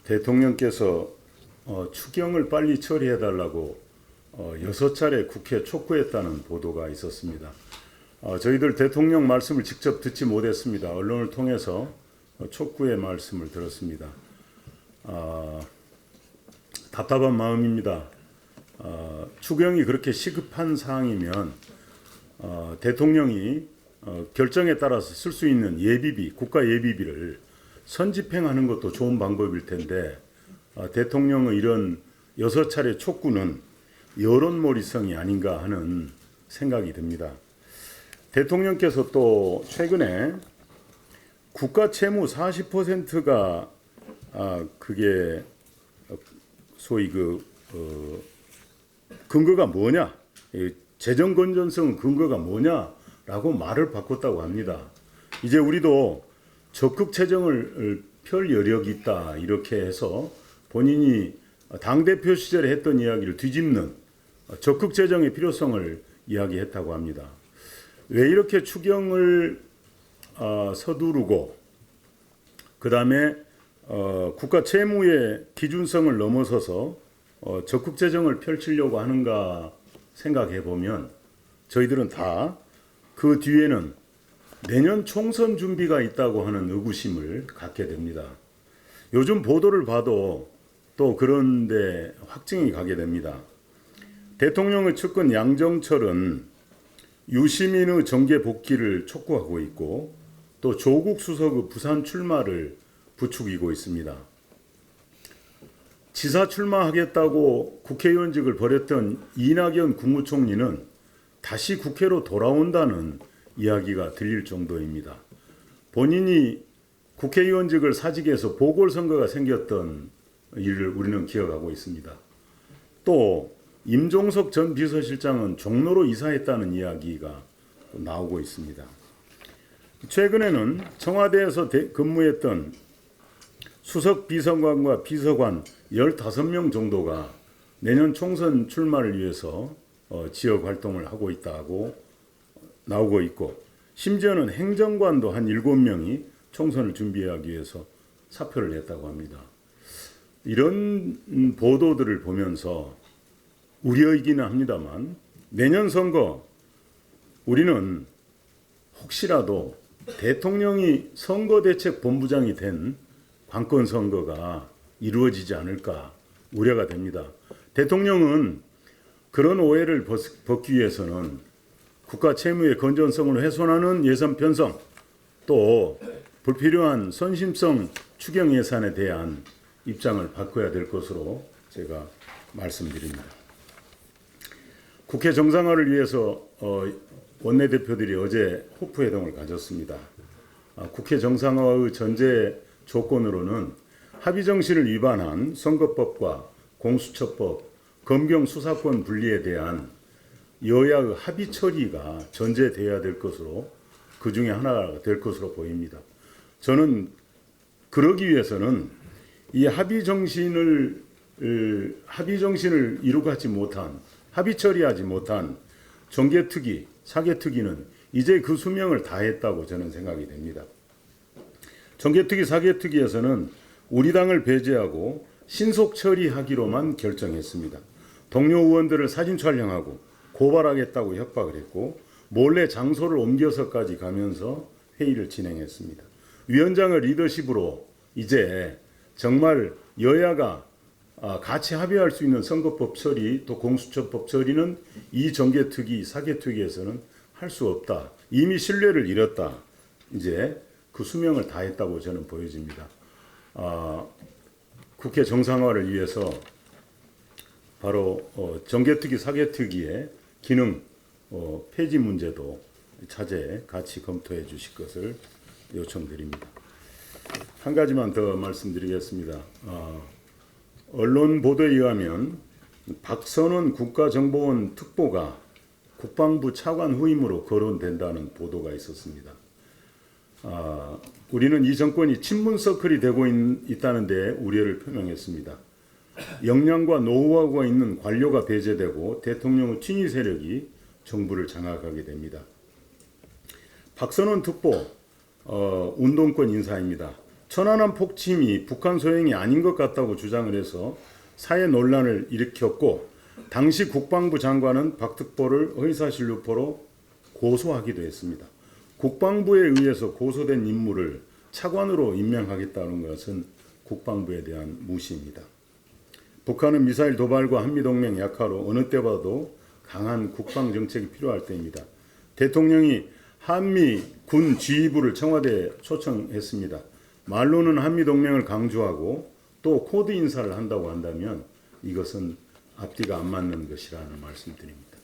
대통령께서 추경을 빨리 처리해달라고 6차례 국회 촉구했다는 보도가 있었습니다. 저희들 대통령 말씀을 직접 듣지 못했습니다. 언론을 통해서 촉구의 말씀을 들었습니다. 답답한 마음입니다. 추경이 그렇게 시급한 사항이면 대통령이 결정에 따라서 쓸 수 있는 예비비, 국가 예비비를 선집행하는 것도 좋은 방법일 텐데 대통령의 이런 6차례 촉구는 여론몰이성이 아닌가 하는 생각이 듭니다. 대통령께서 또 최근에 국가 채무 40%가 그게 소위 근거가 뭐냐, 재정 건전성 근거가 뭐냐라고 말을 바꿨다고 합니다. 이제 우리도 적극 재정을 펼 여력이 있다 이렇게 해서 본인이 당대표 시절에 했던 이야기를 뒤집는 적극 재정의 필요성을 이야기했다고 합니다. 왜 이렇게 추경을 서두르고 그 다음에 국가 채무의 기준성을 넘어서서 적극 재정을 펼치려고 하는가 생각해 보면 저희들은 다 그 뒤에는 내년 총선 준비가 있다고 하는 의구심을 갖게 됩니다. 요즘 보도를 봐도 또 그런데 확증이 가게 됩니다. 대통령의 측근 양정철은 유시민의 정계 복귀를 촉구하고 있고 또 조국 수석의 부산 출마를 부추기고 있습니다. 지사 출마하겠다고 국회의원직을 버렸던 이낙연 국무총리는 다시 국회로 돌아온다는 이야기가 들릴 정도입니다. 본인이 국회의원직을 사직해서 보궐선거가 생겼던 일을 우리는 기억하고 있습니다. 또 임종석 전 비서실장은 종로로 이사했다는 이야기가 나오고 있습니다. 최근에는 청와대에서 근무했던 수석 비서관과 비서관 15명 정도가 내년 총선 출마를 위해서 지역 활동을 하고 있다고 나오고 있고 심지어는 행정관도 한 7명이 총선을 준비하기 위해서 사표를 냈다고 합니다. 이런 보도들을 보면서 우려이기는 합니다만 내년 선거 우리는 혹시라도 대통령이 선거대책본부장이 된 관건 선거가 이루어지지 않을까 우려가 됩니다. 대통령은 그런 오해를 벗기 위해서는 국가 채무의 건전성을 훼손하는 예산 편성 또 불필요한 선심성 추경 예산에 대한 입장을 바꿔야 될 것으로 제가 말씀드립니다. 국회 정상화를 위해서 원내대표들이 어제 호프회동을 가졌습니다. 국회 정상화의 전제 조건으로는 합의정신을 위반한 선거법과 공수처법, 검경 수사권 분리에 대한 여야의 합의 처리가 전제되어야 될 것으로 그 중에 하나가 될 것으로 보입니다. 저는 그러기 위해서는 이 합의 정신을 이루가지 못한 합의 처리하지 못한 정계특위, 사개특위는 이제 그 수명을 다했다고 저는 생각이 됩니다. 정계특위, 사개특위에서는 우리 당을 배제하고 신속 처리하기로만 결정했습니다. 동료 의원들을 사진 촬영하고 고발하겠다고 협박을 했고 몰래 장소를 옮겨서까지 가면서 회의를 진행했습니다. 위원장의 리더십으로 이제 정말 여야가 같이 합의할 수 있는 선거법 처리 또 공수처법 처리는 이 정계특위, 사개특위에서는 할 수 없다. 이미 신뢰를 잃었다. 이제 그 수명을 다했다고 저는 보여집니다. 국회 정상화를 위해서 바로 정계특위, 사개특위의 기능 폐지 문제도 차제에 같이 검토해 주실 것을 요청드립니다. 한 가지만 더 말씀드리겠습니다. 언론 보도에 의하면 박선원 국가정보원 특보가 국방부 차관 후임으로 거론된다는 보도가 있었습니다. 우리는 이 정권이 친문 서클이 되고 있다는 데 우려를 표명했습니다. 역량과 노후가 있는 관료가 배제되고 대통령의 친위 세력이 정부를 장악하게 됩니다. 박선원 특보 운동권 인사입니다. 천안함 폭침이 북한 소행이 아닌 것 같다고 주장을 해서 사회 논란을 일으켰고 당시 국방부 장관은 박특보를 허위사실유포로 고소하기도 했습니다. 국방부에 의해서 고소된 인물을 차관으로 임명하겠다는 것은 국방부에 대한 무시입니다. 북한은 미사일 도발과 한미동맹 약화로 어느 때보다도 강한 국방정책이 필요할 때입니다. 대통령이 한미 군 지휘부를 청와대에 초청했습니다. 말로는 한미동맹을 강조하고 또 코드 인사를 한다고 한다면 이것은 앞뒤가 안 맞는 것이라는 말씀드립니다.